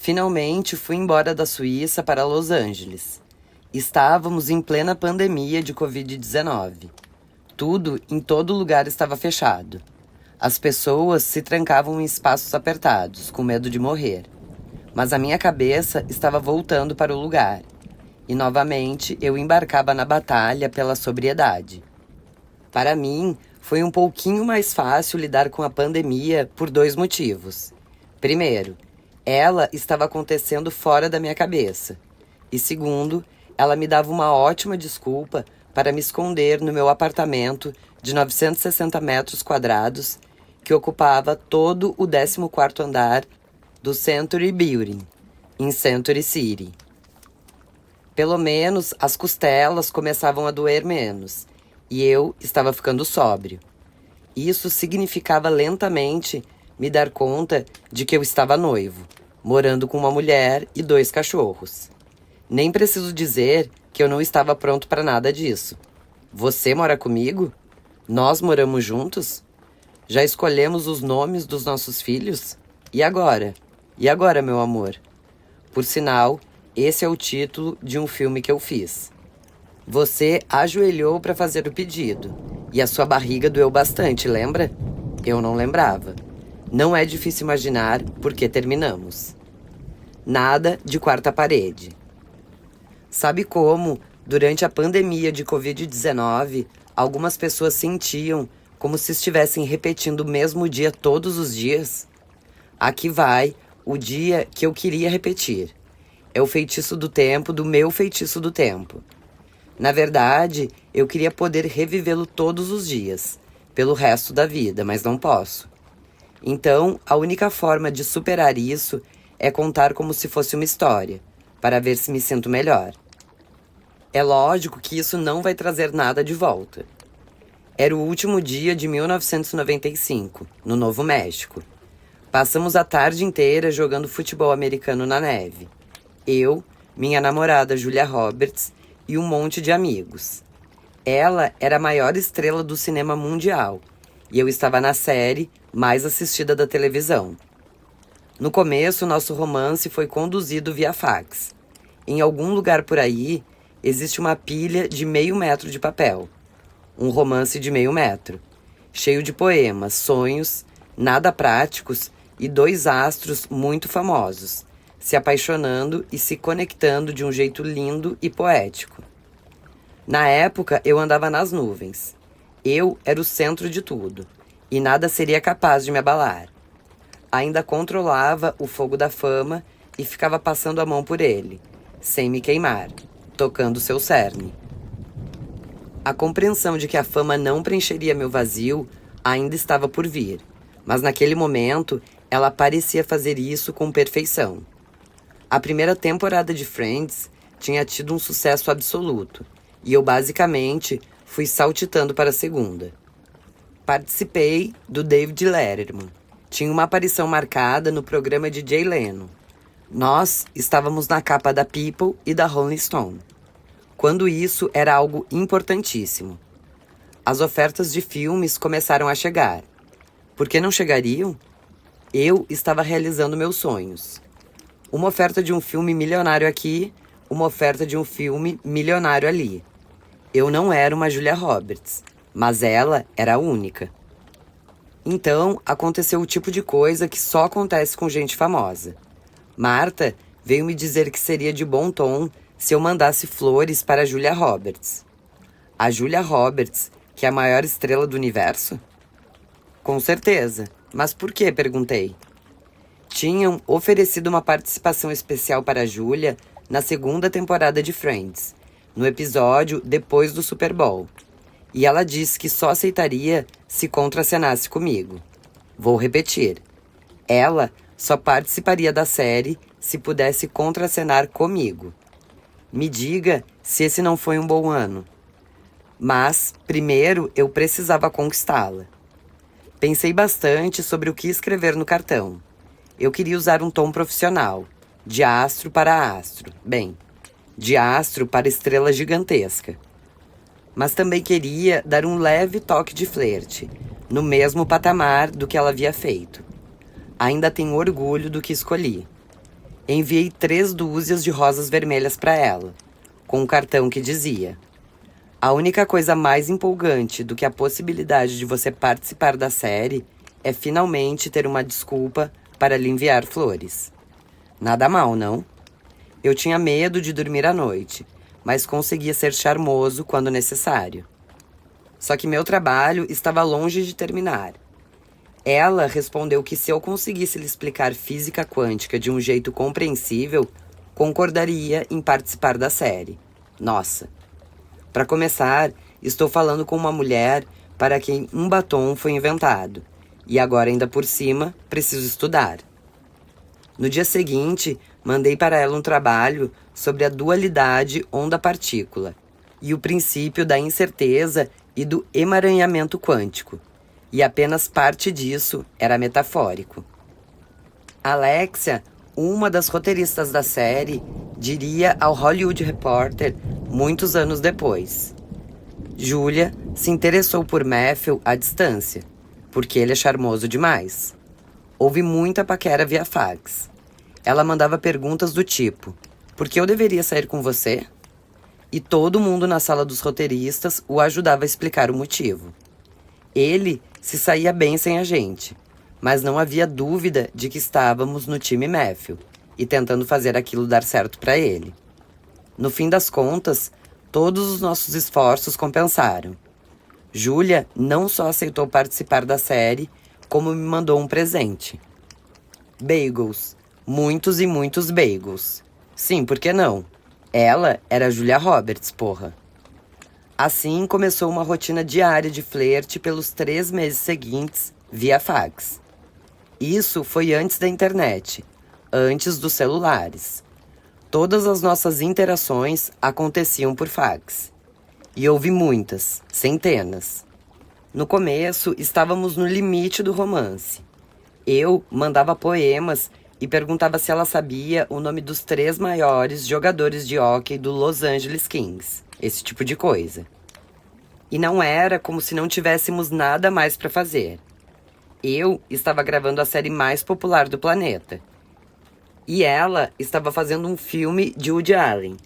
Finalmente fui embora da Suíça para Los Angeles. Estávamos em plena pandemia de Covid-19. Tudo em todo lugar estava fechado. As pessoas se trancavam em espaços apertados, com medo de morrer. Mas a minha cabeça estava voltando para o lugar. E novamente eu embarcava na batalha pela sobriedade. Para mim, foi um pouquinho mais fácil lidar com a pandemia por 2 motivos. Primeiro, ela estava acontecendo fora da minha cabeça. E segundo, ela me dava uma ótima desculpa para me esconder no meu apartamento de 960 metros quadrados, que ocupava todo o 14º andar do Century Building, em Century City. Pelo menos as costelas começavam a doer menos, e eu estava ficando sóbrio. Isso significava lentamente me dar conta de que eu estava noivo, morando com uma mulher e 2 cachorros. Nem preciso dizer que eu não estava pronto para nada disso. Você mora comigo? Nós moramos juntos? Já escolhemos os nomes dos nossos filhos? E agora? E agora, meu amor? Por sinal, esse é o título de um filme que eu fiz. Você ajoelhou para fazer o pedido, e a sua barriga doeu bastante, lembra? Eu não lembrava. Não é difícil imaginar por que terminamos. Nada de quarta parede. Sabe como, durante a pandemia de Covid-19, algumas pessoas sentiam como se estivessem repetindo o mesmo dia todos os dias? Aqui vai o dia que eu queria repetir. É o feitiço do tempo do meu feitiço do tempo. Na verdade, eu queria poder revivê-lo todos os dias, pelo resto da vida, mas não posso. Então, a única forma de superar isso é contar como se fosse uma história, para ver se me sinto melhor. É lógico que isso não vai trazer nada de volta. Era o último dia de 1995, no Novo México. Passamos a tarde inteira jogando futebol americano na neve. Eu, minha namorada Julia Roberts e um monte de amigos. Ela era a maior estrela do cinema mundial e eu estava na série mais assistida da televisão. No começo, nosso romance foi conduzido via fax. Em algum lugar por aí, existe uma pilha de 0,5 metro de papel. Um romance de 0,5 metro, cheio de poemas, sonhos, nada práticos e 2 astros muito famosos, se apaixonando e se conectando de um jeito lindo e poético. Na época, eu andava nas nuvens. Eu era o centro de tudo, e nada seria capaz de me abalar. Ainda controlava o fogo da fama e ficava passando a mão por ele, sem me queimar, tocando seu cerne. A compreensão de que a fama não preencheria meu vazio ainda estava por vir, mas naquele momento ela parecia fazer isso com perfeição. A primeira temporada de Friends tinha tido um sucesso absoluto, e eu basicamente fui saltitando para a segunda. Participei do David Letterman. Tinha uma aparição marcada no programa de Jay Leno. Nós estávamos na capa da People e da Rolling Stone, quando isso era algo importantíssimo. As ofertas de filmes começaram a chegar. Por que não chegariam? Eu estava realizando meus sonhos. Uma oferta de um filme milionário aqui, uma oferta de um filme milionário ali. Eu não era uma Julia Roberts, mas ela era a única. Então, aconteceu o tipo de coisa que só acontece com gente famosa. Marta veio me dizer que seria de bom tom se eu mandasse flores para a Julia Roberts. A Julia Roberts, que é a maior estrela do universo? Com certeza. Mas por quê? Perguntei. Tinham oferecido uma participação especial para a Julia na 2ª temporada de Friends, no episódio depois do Super Bowl. E ela disse que só aceitaria se contracenasse comigo. Vou repetir. Ela só participaria da série se pudesse contracenar comigo. Me diga se esse não foi um bom ano. Mas, primeiro, eu precisava conquistá-la. Pensei bastante sobre o que escrever no cartão. Eu queria usar um tom profissional, de astro para astro. Bem, de astro para estrela gigantesca. Mas também queria dar um leve toque de flerte, no mesmo patamar do que ela havia feito. Ainda tenho orgulho do que escolhi. Enviei 3 dúzias de rosas vermelhas para ela, com um cartão que dizia: a única coisa mais empolgante do que a possibilidade de você participar da série é finalmente ter uma desculpa para lhe enviar flores. Nada mal, não? Eu tinha medo de dormir à noite, mas conseguia ser charmoso quando necessário. Só que meu trabalho estava longe de terminar. Ela respondeu que se eu conseguisse lhe explicar física quântica de um jeito compreensível, concordaria em participar da série. Nossa! Para começar, estou falando com uma mulher para quem um batom foi inventado. E agora, ainda por cima, preciso estudar. No dia seguinte, mandei para ela um trabalho sobre a dualidade onda-partícula e o princípio da incerteza e do emaranhamento quântico. E apenas parte disso era metafórico. Alexia, uma das roteiristas da série, diria ao Hollywood Reporter muitos anos depois: Julia se interessou por Matthew à distância, porque ele é charmoso demais. Houve muita paquera via fax. Ela mandava perguntas do tipo: por que eu deveria sair com você? E todo mundo na sala dos roteiristas o ajudava a explicar o motivo. Ele se saía bem sem a gente, mas não havia dúvida de que estávamos no time Matthew e tentando fazer aquilo dar certo para ele. No fim das contas, todos os nossos esforços compensaram. Julia não só aceitou participar da série, como me mandou um presente. Bagels. Muitos e muitos bagels. Sim, por que não? Ela era Julia Roberts, porra. Assim começou uma rotina diária de flerte pelos 3 meses seguintes, via fax. Isso foi antes da internet, antes dos celulares. Todas as nossas interações aconteciam por fax. E houve muitas, centenas. No começo, estávamos no limite do romance. Eu mandava poemas e perguntava se ela sabia o nome dos 3 maiores jogadores de hóquei do Los Angeles Kings. Esse tipo de coisa. E não era como se não tivéssemos nada mais para fazer. Eu estava gravando a série mais popular do planeta. E ela estava fazendo um filme de Woody Allen.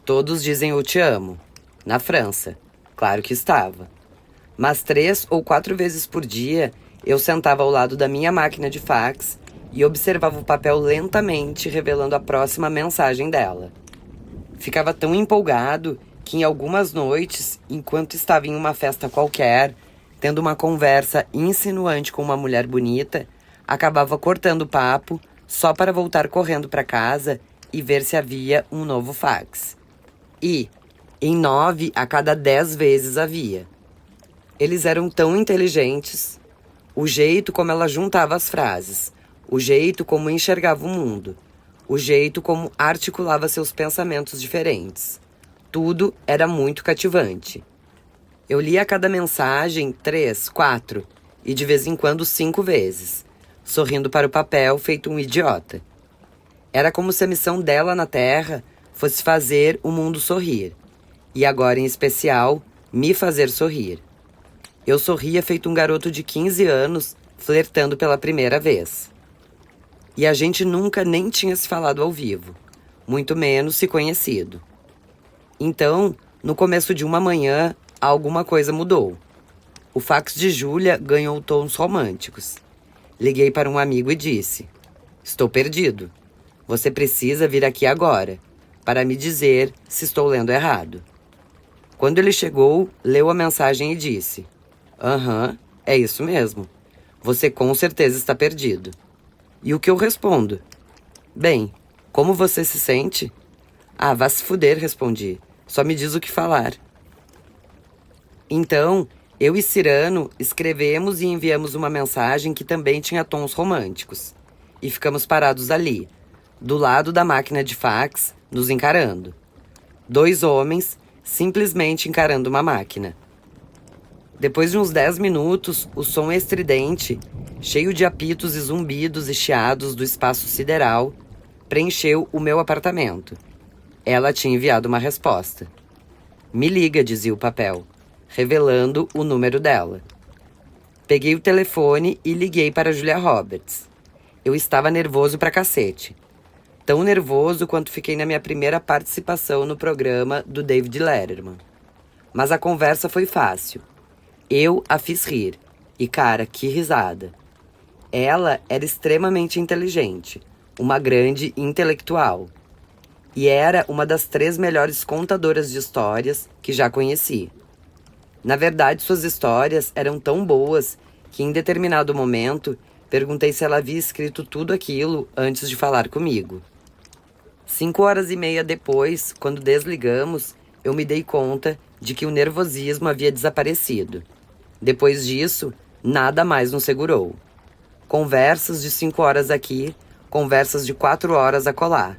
Todos dizem eu te amo. Na França. Claro que estava. Mas 3 ou 4 vezes por dia, eu sentava ao lado da minha máquina de fax e observava o papel lentamente, revelando a próxima mensagem dela. Ficava tão empolgado que em algumas noites, enquanto estava em uma festa qualquer, tendo uma conversa insinuante com uma mulher bonita, acabava cortando o papo só para voltar correndo para casa e ver se havia um novo fax. E, em 9 a cada 10 vezes havia. Eles eram tão inteligentes. O jeito como ela juntava as frases, o jeito como enxergava o mundo, o jeito como articulava seus pensamentos diferentes. Tudo era muito cativante. Eu lia cada mensagem 3, 4 e de vez em quando 5 vezes, sorrindo para o papel feito um idiota. Era como se a missão dela na Terra fosse fazer o mundo sorrir. E agora, em especial, me fazer sorrir. Eu sorria feito um garoto de 15 anos, flertando pela primeira vez. E a gente nunca nem tinha se falado ao vivo, muito menos se conhecido. Então, no começo de uma manhã, alguma coisa mudou. O fax de Julia ganhou tons românticos. Liguei para um amigo e disse: estou perdido. Você precisa vir aqui agora, para me dizer se estou lendo errado. Quando ele chegou, leu a mensagem e disse: aham, é isso mesmo. Você com certeza está perdido. E o que eu respondo? Bem, como você se sente? Ah, vá se fuder, respondi. Só me diz o que falar. Então, eu e Cyrano escrevemos e enviamos uma mensagem que também tinha tons românticos. E ficamos parados ali, do lado da máquina de fax, nos encarando. 2 homens simplesmente encarando uma máquina. Depois de uns 10 minutos, o som estridente, cheio de apitos e zumbidos e chiados do espaço sideral, preencheu o meu apartamento. Ela tinha enviado uma resposta. Me liga, dizia o papel, revelando o número dela. Peguei o telefone e liguei para Julia Roberts. Eu estava nervoso pra cacete. Tão nervoso quanto fiquei na minha primeira participação no programa do David Letterman. Mas a conversa foi fácil. Eu a fiz rir. E cara, que risada. Ela era extremamente inteligente, uma grande intelectual. E era uma das 3 melhores contadoras de histórias que já conheci. Na verdade, suas histórias eram tão boas que em determinado momento perguntei se ela havia escrito tudo aquilo antes de falar comigo. 5h30 depois, quando desligamos, eu me dei conta de que o nervosismo havia desaparecido. Depois disso, nada mais nos segurou. Conversas de 5 horas aqui, conversas de 4 horas acolá.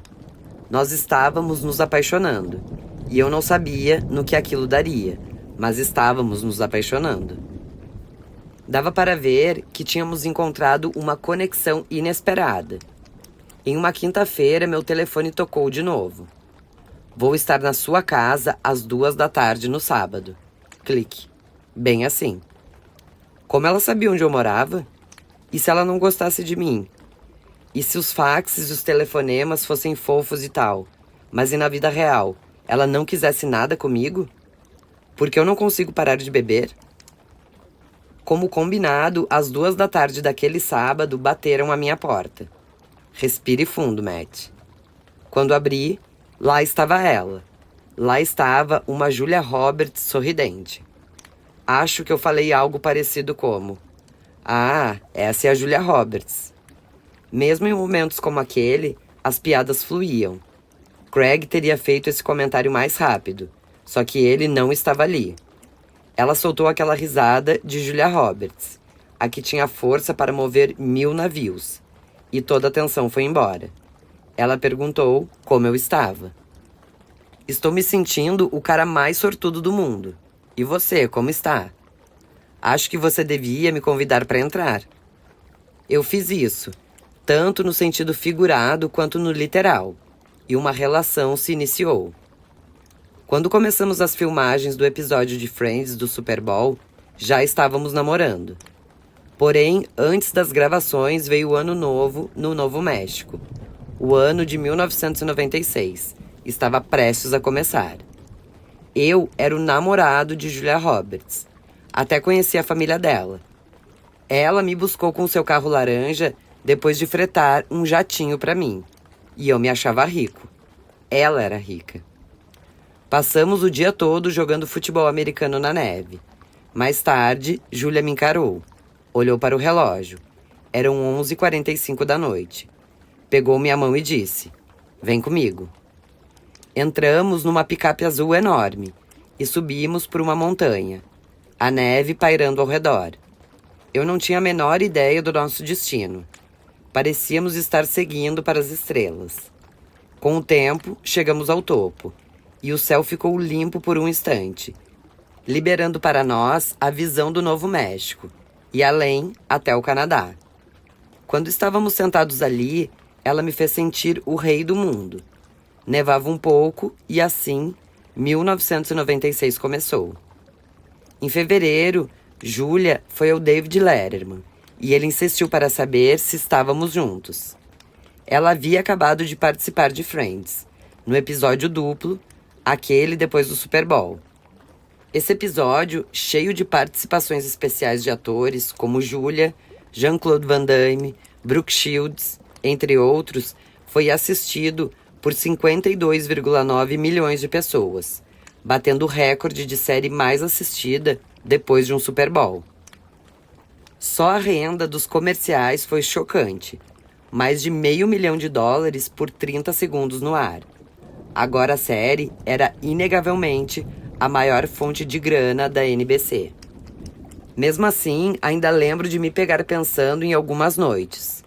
Nós estávamos nos apaixonando, e eu não sabia no que aquilo daria, mas estávamos nos apaixonando. Dava para ver que tínhamos encontrado uma conexão inesperada. Em uma quinta-feira, meu telefone tocou de novo. Vou estar na sua casa às 2h no sábado. Clique. Bem assim. Como ela sabia onde eu morava? E se ela não gostasse de mim? E se os faxes e os telefonemas fossem fofos e tal, mas e na vida real, ela não quisesse nada comigo? Porque eu não consigo parar de beber? Como combinado, às 2h daquele sábado, bateram à minha porta. Respire fundo, Matt. Quando abri, lá estava ela. Lá estava uma Julia Roberts sorridente. Acho que eu falei algo parecido como: "Ah, essa é a Julia Roberts." Mesmo em momentos como aquele, as piadas fluíam. Craig teria feito esse comentário mais rápido, só que ele não estava ali. Ela soltou aquela risada de Julia Roberts, a que tinha força para mover 1000 navios. E toda a tensão foi embora. Ela perguntou como eu estava. Estou me sentindo o cara mais sortudo do mundo. E você, como está? Acho que você devia me convidar para entrar. Eu fiz isso, tanto no sentido figurado quanto no literal. E uma relação se iniciou. Quando começamos as filmagens do episódio de Friends do Super Bowl, já estávamos namorando. Porém, antes das gravações veio o Ano Novo no Novo México. O ano de 1996. Estava prestes a começar. Eu era o namorado de Julia Roberts. Até conheci a família dela. Ela me buscou com seu carro laranja depois de fretar um jatinho para mim. E eu me achava rico. Ela era rica. Passamos o dia todo jogando futebol americano na neve. Mais tarde, Julia me encarou. Olhou para o relógio. Eram 11h45 da noite. Pegou minha mão e disse: "Vem comigo." Entramos numa picape azul enorme e subimos por uma montanha, a neve pairando ao redor. Eu não tinha a menor ideia do nosso destino. Parecíamos estar seguindo para as estrelas. Com o tempo, chegamos ao topo, e o céu ficou limpo por um instante, liberando para nós a visão do Novo México, e além, até o Canadá. Quando estávamos sentados ali, ela me fez sentir o rei do mundo. Nevava um pouco e assim, 1996 começou. Em fevereiro, Julia foi ao David Letterman e ele insistiu para saber se estávamos juntos. Ela havia acabado de participar de Friends, no episódio duplo, aquele depois do Super Bowl. Esse episódio, cheio de participações especiais de atores como Julia, Jean-Claude Van Damme, Brooke Shields, entre outros, foi assistido por 52,9 milhões de pessoas, batendo o recorde de série mais assistida depois de um Super Bowl. Só a renda dos comerciais foi chocante, mais de $500 milhão por 30 segundos no ar. Agora a série era inegavelmente a maior fonte de grana da NBC. Mesmo assim, ainda lembro de me pegar pensando em algumas noites.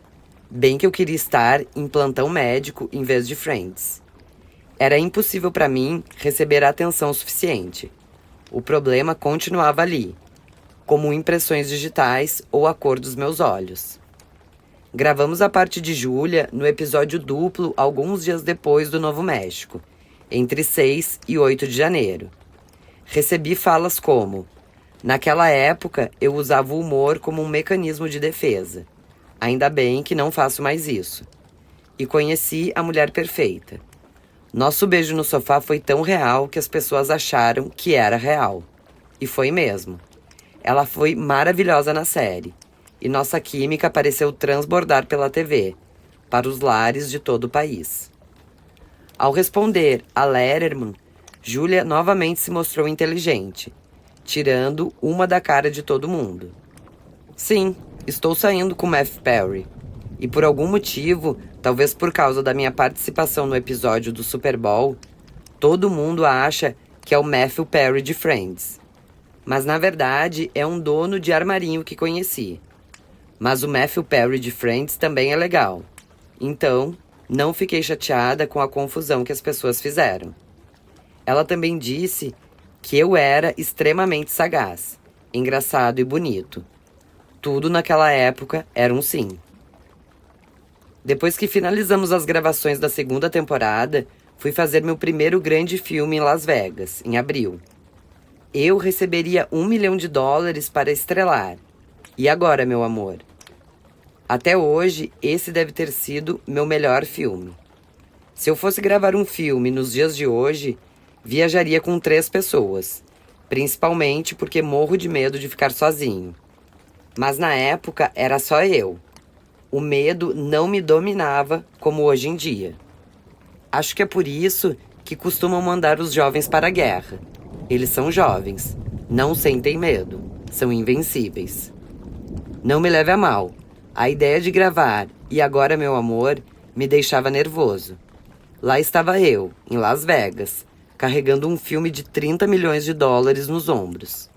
Bem que eu queria estar em plantão médico em vez de Friends. Era impossível para mim receber atenção suficiente. O problema continuava ali, como impressões digitais ou a cor dos meus olhos. Gravamos a parte de Julia no episódio duplo alguns dias depois do Novo México, entre 6 e 8 de janeiro. Recebi falas como: "Naquela época, eu usava o humor como um mecanismo de defesa. Ainda bem que não faço mais isso." e conheci a mulher perfeita. Nosso beijo no sofá foi tão real que as pessoas acharam que era real. E foi mesmo. Ela foi maravilhosa na série. E nossa química pareceu transbordar pela TV, para os lares de todo o país. Ao responder a Letterman, Julia novamente se mostrou inteligente, tirando uma da cara de todo mundo. Sim, estou saindo com Matthew Perry. E por algum motivo, talvez por causa da minha participação no episódio do Super Bowl, todo mundo acha que é o Matthew Perry de Friends. Mas na verdade é um dono de armarinho que conheci. Mas o Matthew Perry de Friends também é legal. Então, não fiquei chateada com a confusão que as pessoas fizeram. Ela também disse que eu era extremamente sagaz, engraçado e bonito. Tudo naquela época era um sim. Depois que finalizamos as gravações da segunda temporada, fui fazer meu primeiro grande filme em Las Vegas, em abril. Eu receberia $1 milhão para estrelar. E agora, meu amor? Até hoje, esse deve ter sido meu melhor filme. Se eu fosse gravar um filme nos dias de hoje, viajaria com 3 pessoas, principalmente porque morro de medo de ficar sozinho. Mas na época era só eu. O medo não me dominava como hoje em dia. Acho que é por isso que costumam mandar os jovens para a guerra. Eles são jovens, não sentem medo, são invencíveis. Não me leve a mal. A ideia de gravar E Agora, Meu Amor me deixava nervoso. Lá estava eu, em Las Vegas, carregando um filme de $30 milhões nos ombros.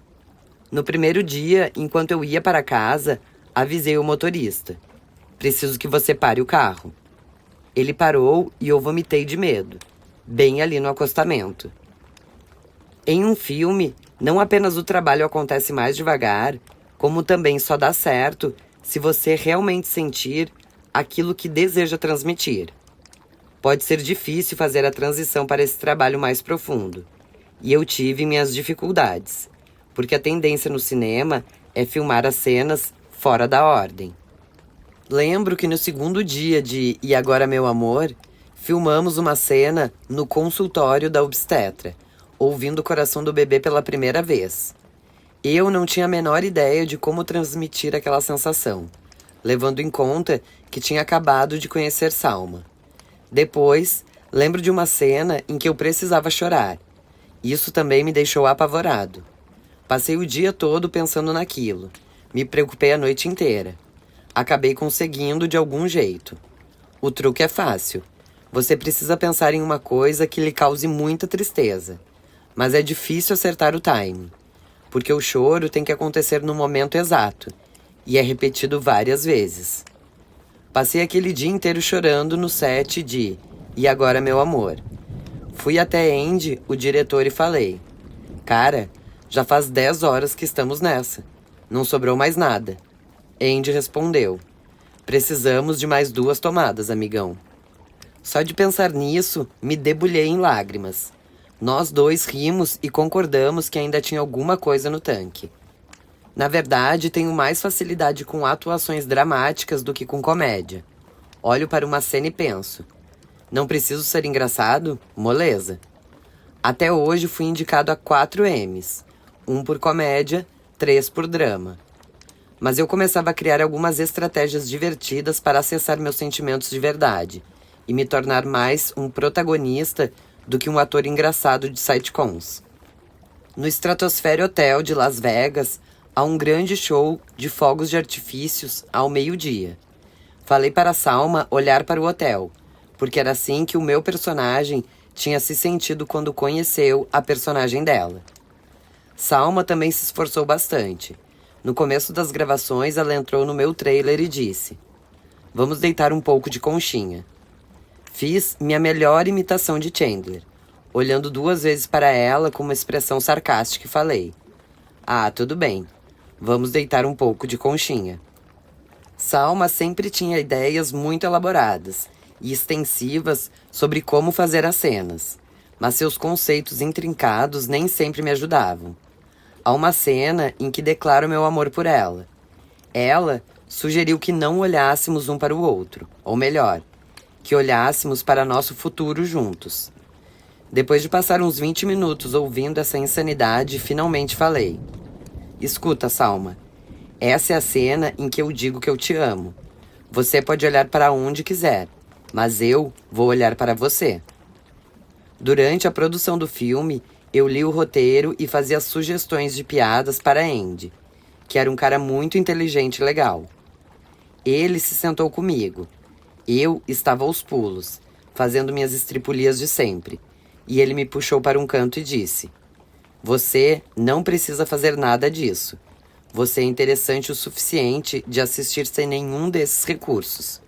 No primeiro dia, enquanto eu ia para casa, avisei o motorista. Preciso que você pare o carro. Ele parou e eu vomitei de medo, bem ali no acostamento. Em um filme, não apenas o trabalho acontece mais devagar, como também só dá certo se você realmente sentir aquilo que deseja transmitir. Pode ser difícil fazer a transição para esse trabalho mais profundo, e eu tive minhas dificuldades, porque a tendência no cinema é filmar as cenas fora da ordem. Lembro que no segundo dia de E Agora, Meu Amor, filmamos uma cena no consultório da obstetra, ouvindo o coração do bebê pela primeira vez. Eu não tinha a menor ideia de como transmitir aquela sensação, levando em conta que tinha acabado de conhecer Salma. Depois, lembro de uma cena em que eu precisava chorar. Isso também me deixou apavorado. Passei o dia todo pensando naquilo. Me preocupei a noite inteira. Acabei conseguindo de algum jeito. O truque é fácil. Você precisa pensar em uma coisa que lhe cause muita tristeza. Mas é difícil acertar o timing, porque o choro tem que acontecer no momento exato, e é repetido várias vezes. Passei aquele dia inteiro chorando no set de E Agora, Meu Amor. Fui até Andy, o diretor, e falei: Cara, já faz 10 horas que estamos nessa. Não sobrou mais nada. Andy respondeu: Precisamos de mais 2 tomadas, amigão. Só de pensar nisso, me debulhei em lágrimas. Nós 2 rimos e concordamos que ainda tinha alguma coisa no tanque. Na verdade, tenho mais facilidade com atuações dramáticas do que com comédia. Olho para uma cena e penso: não preciso ser engraçado? Moleza. Até hoje fui indicado a 4 Emmys. 1 por comédia, 3 por drama. Mas eu começava a criar algumas estratégias divertidas para acessar meus sentimentos de verdade e me tornar mais um protagonista do que um ator engraçado de sitcoms. No Stratosphere Hotel de Las Vegas, há um grande show de fogos de artifícios ao meio-dia. Falei para Salma olhar para o hotel, porque era assim que o meu personagem tinha se sentido quando conheceu a personagem dela. Salma também se esforçou bastante. No começo das gravações, ela entrou no meu trailer e disse: Vamos deitar um pouco de conchinha. Fiz minha melhor imitação de Chandler, olhando 2 vezes para ela com uma expressão sarcástica e falei: Ah, tudo bem. Vamos deitar um pouco de conchinha. Salma sempre tinha ideias muito elaboradas e extensivas sobre como fazer as cenas, mas seus conceitos intrincados nem sempre me ajudavam. Há uma cena em que declaro meu amor por ela. Ela sugeriu que não olhássemos um para o outro, ou melhor, que olhássemos para nosso futuro juntos. Depois de passar uns 20 minutos ouvindo essa insanidade, finalmente falei: escuta, Salma, essa é a cena em que eu digo que eu te amo. Você pode olhar para onde quiser, mas eu vou olhar para você. Durante a produção do filme, eu li o roteiro e fazia sugestões de piadas para Andy, que era um cara muito inteligente e legal. Ele se sentou comigo. Eu estava aos pulos, fazendo minhas estripulias de sempre, e ele me puxou para um canto e disse: você não precisa fazer nada disso. Você é interessante o suficiente de assistir sem nenhum desses recursos.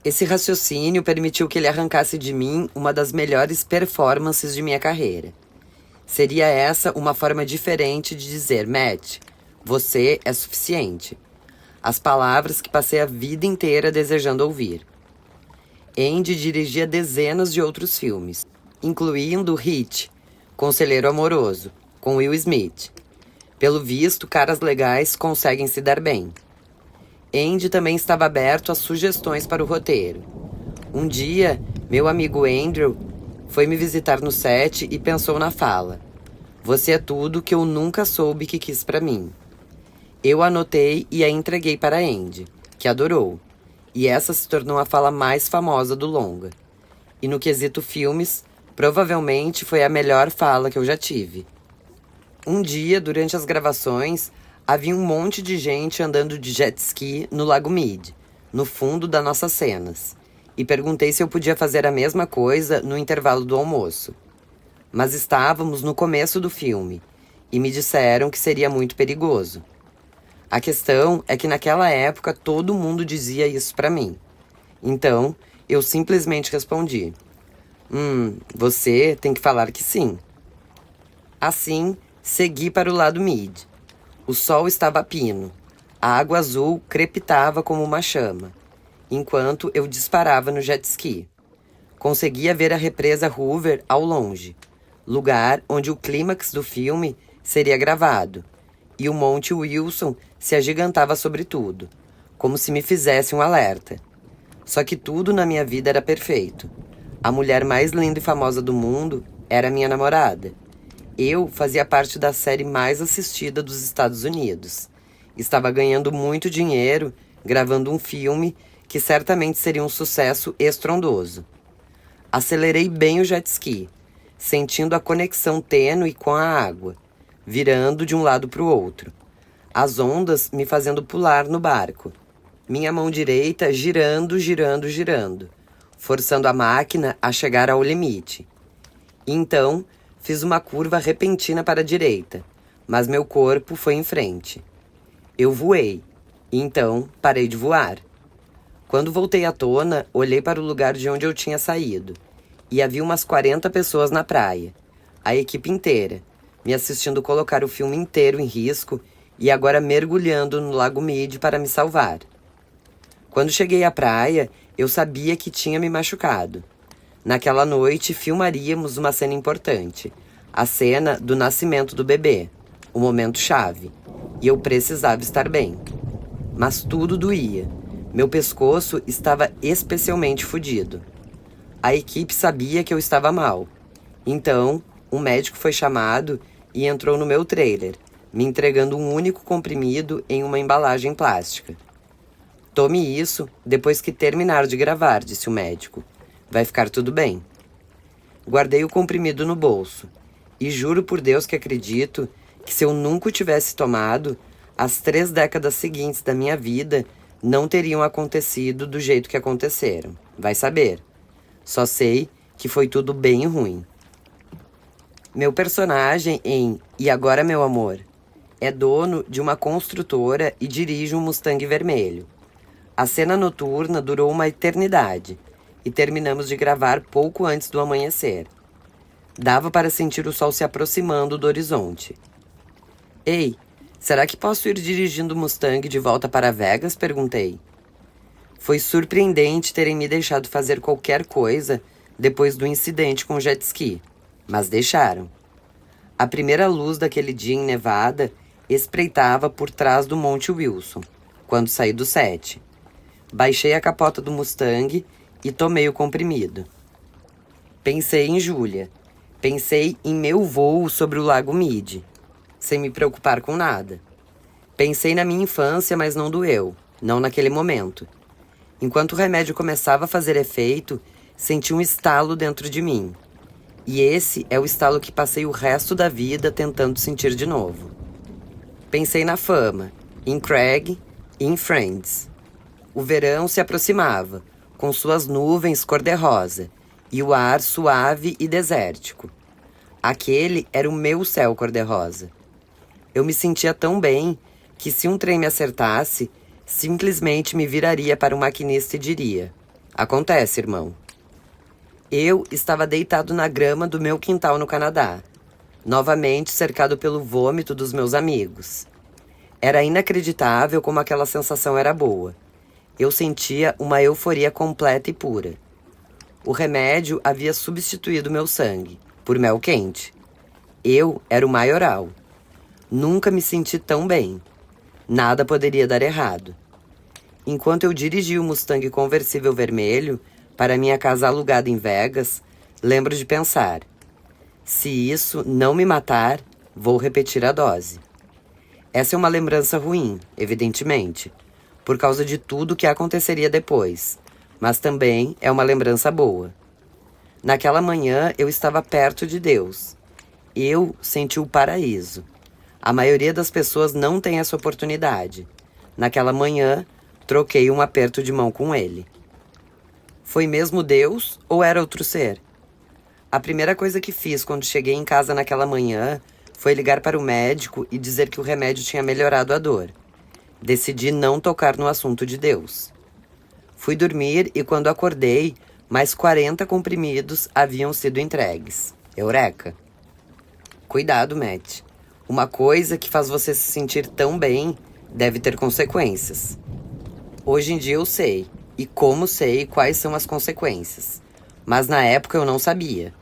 Esse raciocínio permitiu que ele arrancasse de mim uma das melhores performances de minha carreira. Seria essa uma forma diferente de dizer: Matt, você é suficiente. As palavras que passei a vida inteira desejando ouvir. Andy dirigia dezenas de outros filmes, incluindo Hit, Conselheiro Amoroso, com Will Smith. Pelo visto, caras legais conseguem se dar bem. Andy também estava aberto a sugestões para o roteiro. Um dia, meu amigo Andrew foi me visitar no set e pensou na fala: você é tudo que eu nunca soube que quis para mim. Eu anotei e a entreguei para Andy, que adorou. E essa se tornou a fala mais famosa do longa. E no quesito filmes, provavelmente foi a melhor fala que eu já tive. Um dia, durante as gravações, havia um monte de gente andando de jet ski no Lago Mead, no fundo das nossas cenas, e perguntei se eu podia fazer a mesma coisa no intervalo do almoço. Mas estávamos no começo do filme, e me disseram que seria muito perigoso. A questão é que naquela época todo mundo dizia isso pra mim. Então, eu simplesmente respondi: você tem que falar que sim. Assim, segui para o lado mid. O sol estava a pino. A água azul crepitava como uma chama, enquanto eu disparava no jet ski. Conseguia ver a represa Hoover ao longe, lugar onde o clímax do filme seria gravado, e o Monte Wilson se agigantava sobre tudo, como se me fizesse um alerta. Só que tudo na minha vida era perfeito. A mulher mais linda e famosa do mundo era minha namorada. Eu fazia parte da série mais assistida dos Estados Unidos. Estava ganhando muito dinheiro, gravando um filme que certamente seria um sucesso estrondoso. Acelerei bem o jet ski, sentindo a conexão tênue com a água, virando de um lado para o outro. As ondas me fazendo pular no barco. Minha mão direita girando, girando, girando, forçando a máquina a chegar ao limite. Então, fiz uma curva repentina para a direita, mas meu corpo foi em frente. Eu voei, então parei de voar. Quando voltei à tona, olhei para o lugar de onde eu tinha saído, e havia umas 40 pessoas na praia, a equipe inteira, me assistindo colocar o filme inteiro em risco e agora mergulhando no Lago Mead para me salvar. Quando cheguei à praia, eu sabia que tinha me machucado. Naquela noite, filmaríamos uma cena importante, a cena do nascimento do bebê, o momento chave, e eu precisava estar bem. Mas tudo doía. Meu pescoço estava especialmente fodido. A equipe sabia que eu estava mal. Então, um médico foi chamado e entrou no meu trailer, me entregando um único comprimido em uma embalagem plástica. Tome isso depois que terminar de gravar, disse o médico. Vai ficar tudo bem. Guardei o comprimido no bolso. E juro por Deus que acredito que se eu nunca o tivesse tomado, as 3 décadas seguintes da minha vida não teriam acontecido do jeito que aconteceram. Vai saber. Só sei que foi tudo bem ruim. Meu personagem em E Agora Meu Amor é dono de uma construtora e dirige um Mustang vermelho. A cena noturna durou uma eternidade e terminamos de gravar pouco antes do amanhecer. Dava para sentir o sol se aproximando do horizonte. Ei, será que posso ir dirigindo o Mustang de volta para Vegas? Perguntei. Foi surpreendente terem me deixado fazer qualquer coisa depois do incidente com o jet ski, mas deixaram. A primeira luz daquele dia em Nevada espreitava por trás do Monte Wilson, quando saí do set. Baixei a capota do Mustang e tomei o comprimido. Pensei em Júlia. Pensei em meu voo sobre o Lago Mead, sem me preocupar com nada. Pensei na minha infância, mas não doeu, não naquele momento. Enquanto o remédio começava a fazer efeito, senti um estalo dentro de mim. E esse é o estalo que passei o resto da vida tentando sentir de novo. Pensei na fama, em Craig e em Friends. O verão se aproximava, com suas nuvens cor-de-rosa, e o ar suave e desértico. Aquele era o meu céu cor-de-rosa. Eu me sentia tão bem que, se um trem me acertasse, simplesmente me viraria para o maquinista e diria: acontece, irmão. Eu estava deitado na grama do meu quintal no Canadá, novamente cercado pelo vômito dos meus amigos. Era inacreditável como aquela sensação era boa. Eu sentia uma euforia completa e pura. O remédio havia substituído meu sangue por mel quente. Eu era o maioral. Nunca me senti tão bem. Nada poderia dar errado. Enquanto eu dirigia o Mustang conversível vermelho para minha casa alugada em Vegas, lembro de pensar: se isso não me matar, vou repetir a dose. Essa é uma lembrança ruim, evidentemente, por causa de tudo que aconteceria depois, mas também é uma lembrança boa. Naquela manhã eu estava perto de Deus. Eu senti o paraíso. A maioria das pessoas não tem essa oportunidade. Naquela manhã, troquei um aperto de mão com ele. Foi mesmo Deus ou era outro ser? A primeira coisa que fiz quando cheguei em casa naquela manhã foi ligar para o médico e dizer que o remédio tinha melhorado a dor. Decidi não tocar no assunto de Deus. Fui dormir e, quando acordei, mais 40 comprimidos haviam sido entregues. Eureka! Cuidado, Matt. Uma coisa que faz você se sentir tão bem deve ter consequências. Hoje em dia eu sei, e como sei quais são as consequências. Mas na época eu não sabia.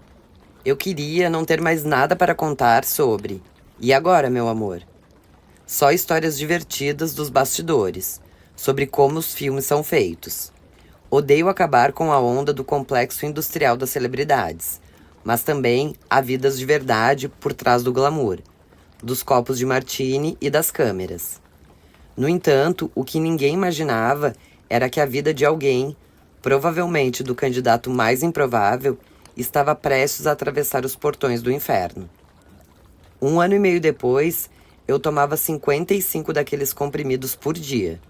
Eu queria não ter mais nada para contar sobre. E agora, meu amor? Só histórias divertidas dos bastidores, sobre como os filmes são feitos. Odeio acabar com a onda do complexo industrial das celebridades, mas também há vidas de verdade por trás do glamour, dos copos de martini e das câmeras. No entanto, o que ninguém imaginava era que a vida de alguém, provavelmente do candidato mais improvável, estava prestes a atravessar os portões do inferno. 1 ano e meio depois, eu tomava 55 daqueles comprimidos por dia.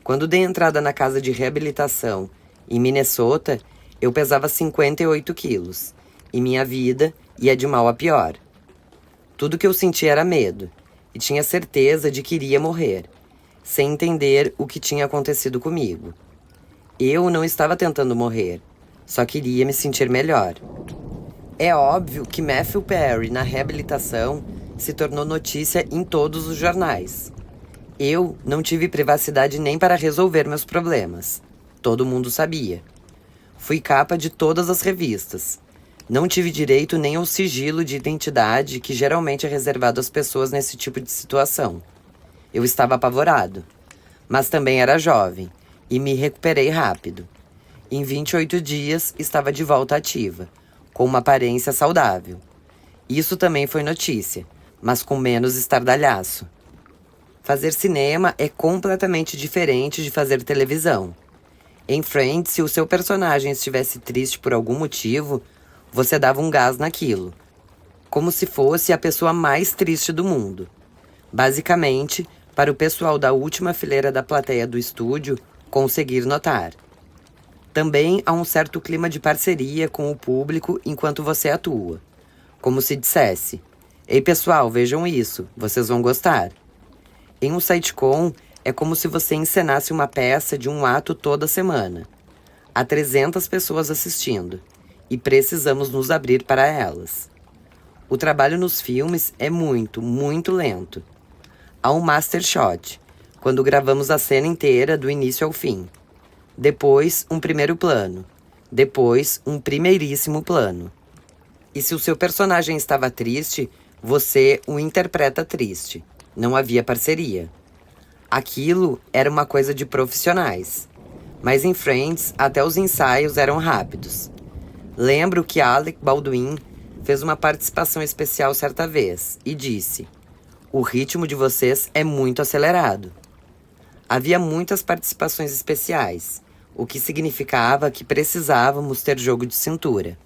Quando dei entrada na casa de reabilitação em Minnesota, eu pesava 58 quilos, e minha vida ia de mal a pior. Tudo que eu sentia era medo, e tinha certeza de que iria morrer, sem entender o que tinha acontecido comigo. Eu não estava tentando morrer, só queria me sentir melhor. É óbvio que Matthew Perry, na reabilitação, se tornou notícia em todos os jornais. Eu não tive privacidade nem para resolver meus problemas. Todo mundo sabia. Fui capa de todas as revistas. Não tive direito nem ao sigilo de identidade que geralmente é reservado às pessoas nesse tipo de situação. Eu estava apavorado. Mas também era jovem e me recuperei rápido. Em 28 dias, estava de volta ativa, com uma aparência saudável. Isso também foi notícia, mas com menos estardalhaço. Fazer cinema é completamente diferente de fazer televisão. Em Friends, se o seu personagem estivesse triste por algum motivo, você dava um gás naquilo, como se fosse a pessoa mais triste do mundo. Basicamente, para o pessoal da última fileira da plateia do estúdio conseguir notar. Também há um certo clima de parceria com o público enquanto você atua. Como se dissesse: ei pessoal, vejam isso, vocês vão gostar. Em um sitcom, é como se você encenasse uma peça de um ato toda semana. Há 300 pessoas assistindo, e precisamos nos abrir para elas. O trabalho nos filmes é muito, muito lento. Há um master shot, quando gravamos a cena inteira do início ao fim. Depois, um primeiro plano. Depois, um primeiríssimo plano. E se o seu personagem estava triste, você o interpreta triste. Não havia parceria. Aquilo era uma coisa de profissionais. Mas em Friends, até os ensaios eram rápidos. Lembro que Alec Baldwin fez uma participação especial certa vez e disse: "O ritmo de vocês é muito acelerado." Havia muitas participações especiais, o que significava que precisávamos ter jogo de cintura.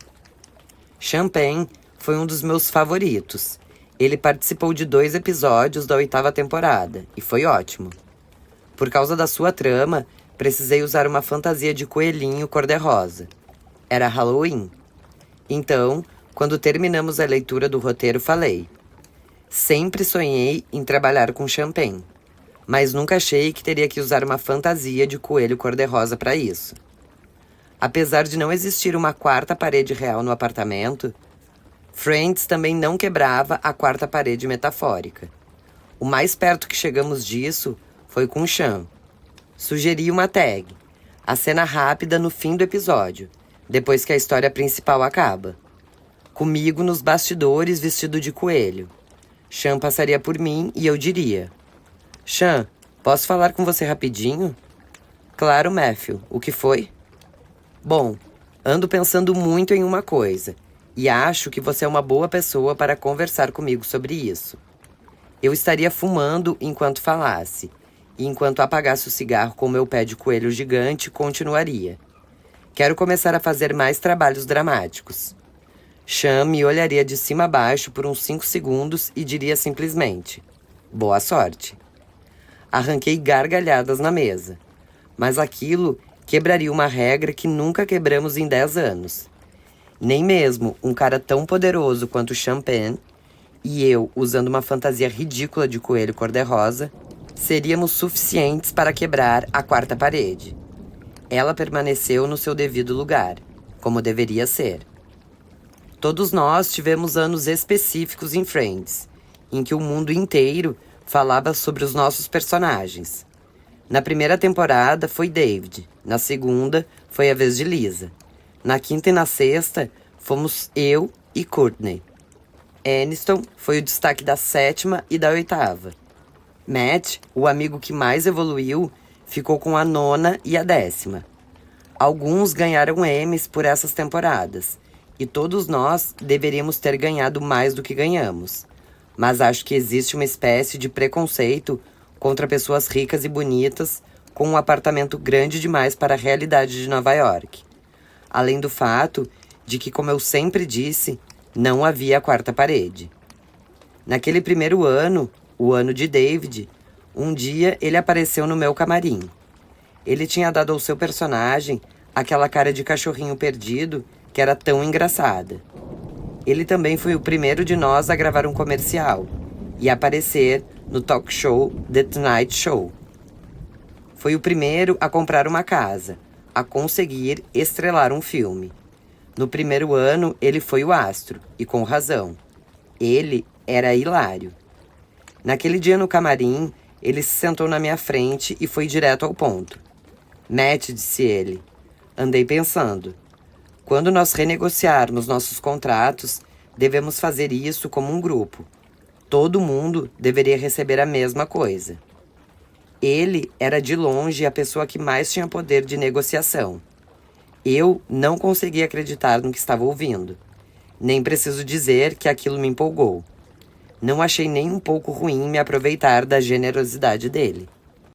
Champagne foi um dos meus favoritos. Ele participou de 2 episódios da 8ª temporada, e foi ótimo. Por causa da sua trama, precisei usar uma fantasia de coelhinho cor-de-rosa. Era Halloween. Então, quando terminamos a leitura do roteiro, falei: "Sempre sonhei em trabalhar com Champagne, mas nunca achei que teria que usar uma fantasia de coelho cor-de-rosa para isso." Apesar de não existir uma 4ª parede real no apartamento, Friends também não quebrava a 4ª parede metafórica. O mais perto que chegamos disso foi com Chan. Sugeri uma tag: a cena rápida no fim do episódio, depois que a história principal acaba. Comigo nos bastidores vestido de coelho. Chan passaria por mim e eu diria: "Chan, posso falar com você rapidinho?" "Claro, Matthew. O que foi?" "Bom, ando pensando muito em uma coisa, e acho que você é uma boa pessoa para conversar comigo sobre isso." Eu estaria fumando enquanto falasse, e enquanto apagasse o cigarro com meu pé de coelho gigante, continuaria: "Quero começar a fazer mais trabalhos dramáticos." Chan me olharia de cima a baixo por uns 5 segundos e diria simplesmente: "Boa sorte." Arranquei gargalhadas na mesa, mas aquilo quebraria uma regra que nunca quebramos em 10 anos. Nem mesmo um cara tão poderoso quanto Champagne e eu, usando uma fantasia ridícula de coelho cor-de-rosa, seríamos suficientes para quebrar a 4ª parede. Ela permaneceu no seu devido lugar, como deveria ser. Todos nós tivemos anos específicos em Friends, em que o mundo inteiro falava sobre os nossos personagens. Na primeira temporada foi David, na segunda foi a vez de Lisa. Na 5ª e na 6ª fomos eu e Courtney. Aniston foi o destaque da 7ª e da 8ª. Matt, o amigo que mais evoluiu, ficou com a 9ª e a 10ª. Alguns ganharam Emmys por essas temporadas, e todos nós deveríamos ter ganhado mais do que ganhamos. Mas acho que existe uma espécie de preconceito contra pessoas ricas e bonitas com um apartamento grande demais para a realidade de Nova York. Além do fato de que, como eu sempre disse, não havia a 4ª parede. Naquele primeiro ano, o ano de David, um dia ele apareceu no meu camarim. Ele tinha dado ao seu personagem aquela cara de cachorrinho perdido que era tão engraçada. Ele também foi o primeiro de nós a gravar um comercial e aparecer no talk show The Tonight Show. Foi o primeiro a comprar uma casa, a conseguir estrelar um filme. No primeiro ano, ele foi o astro, e com razão. Ele era hilário. Naquele dia no camarim, ele se sentou na minha frente e foi direto ao ponto. "Matt", disse ele, "andei pensando. Quando nós renegociarmos nossos contratos, devemos fazer isso como um grupo. Todo mundo deveria receber a mesma coisa." Ele era de longe a pessoa que mais tinha poder de negociação. Eu não conseguia acreditar no que estava ouvindo. Nem preciso dizer que aquilo me empolgou. Não achei nem um pouco ruim me aproveitar da generosidade dele.